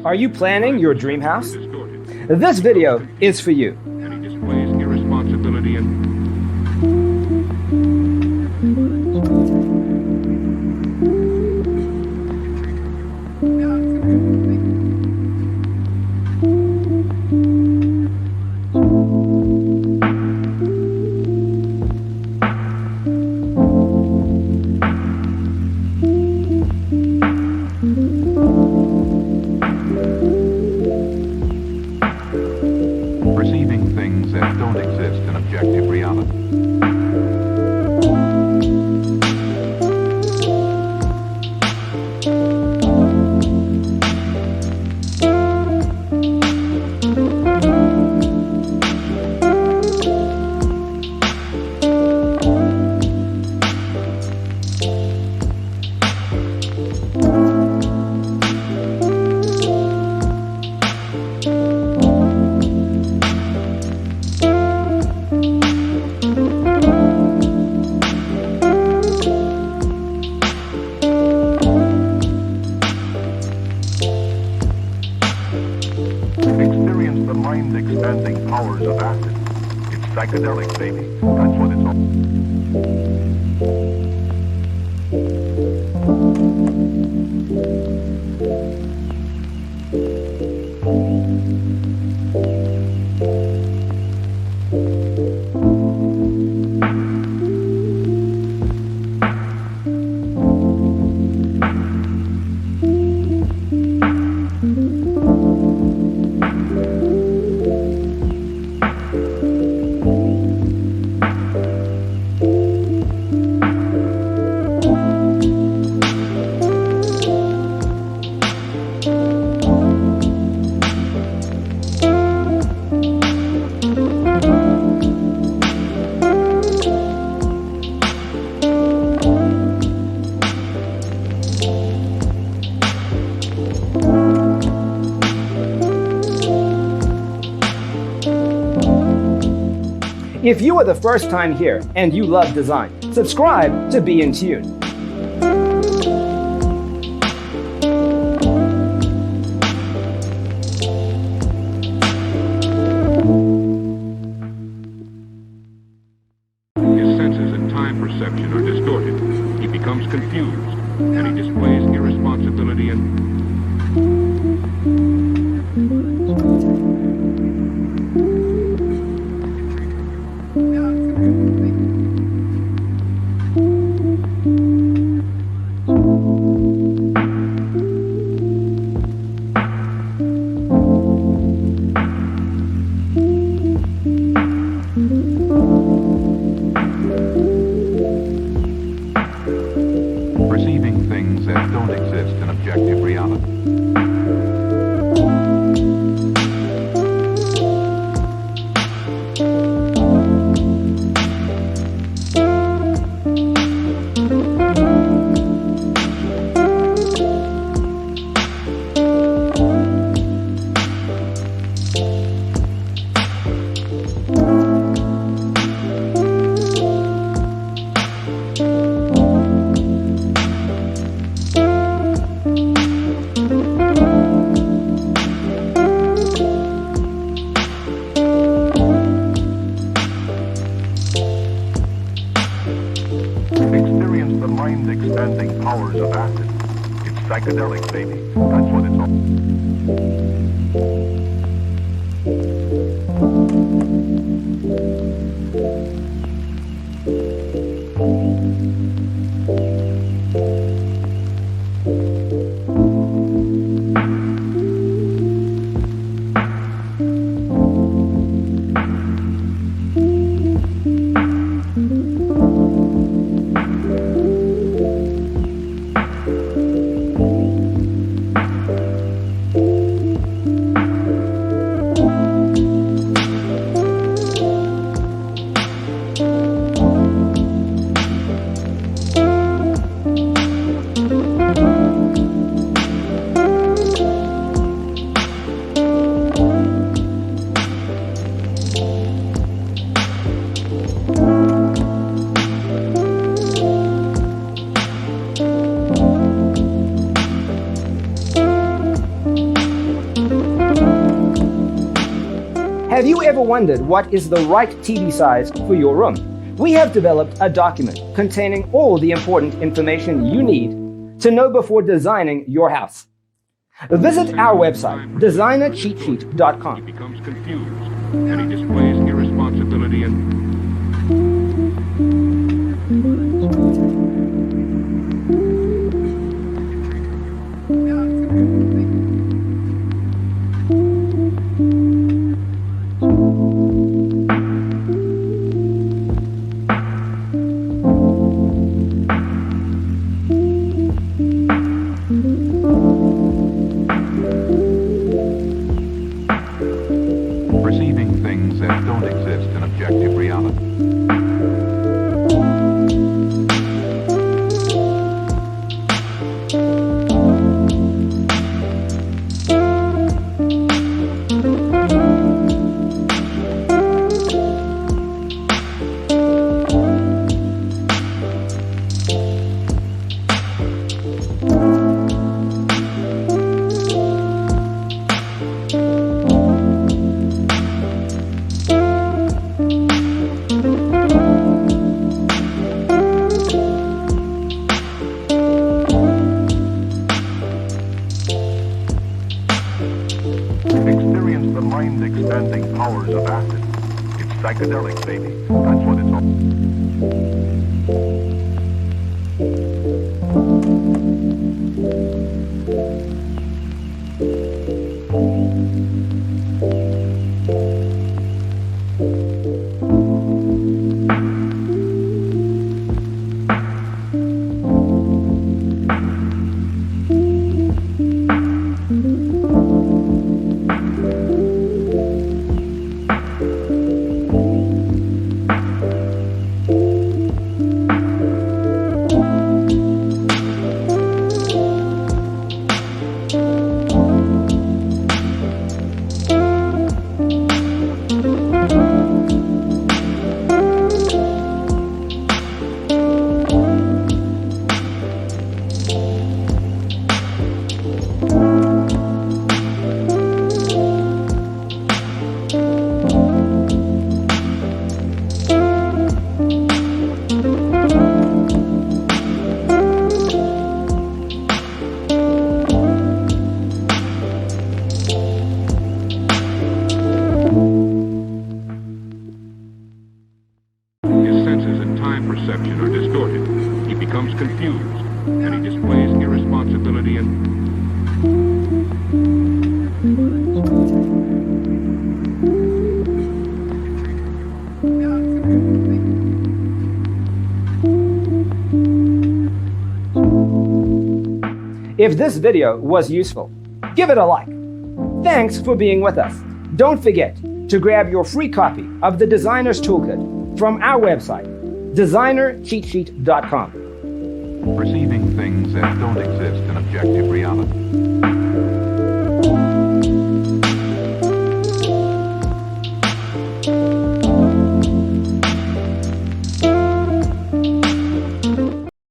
Are you planning your dream house? This video is for you. And he displays irresponsibility and perceiving things that don't exist in objective reality. Experience the mind-expanding powers of acid. It's psychedelic, baby. That's what it's all. If you are the first time here and you love design, subscribe to Be in Tune. His senses and time perception are distorted. He becomes confused, and he displays irresponsibility and perceiving things that don't exist in objective reality. Experience the mind-expanding powers of acid. It's psychedelic, baby. That's what it's all. Have you ever wondered what is the right TV size for your room? We have developed a document containing all the important information you need to know before designing your house. Visit our website, designercheatsheet.com. He becomes confused, and he displays irresponsibility and perceiving things that don't exist in objective reality. Experience the mind-expanding powers of acid. It's psychedelic, baby. That's what it's all. His senses and time perception are distorted. He becomes confused, and he displays irresponsibility and If this video was useful, give it a like. Thanks for being with us. Don't forget to grab your free copy of the Designer's Toolkit from our website, designercheatsheet.com. perceiving things that don't exist in objective reality.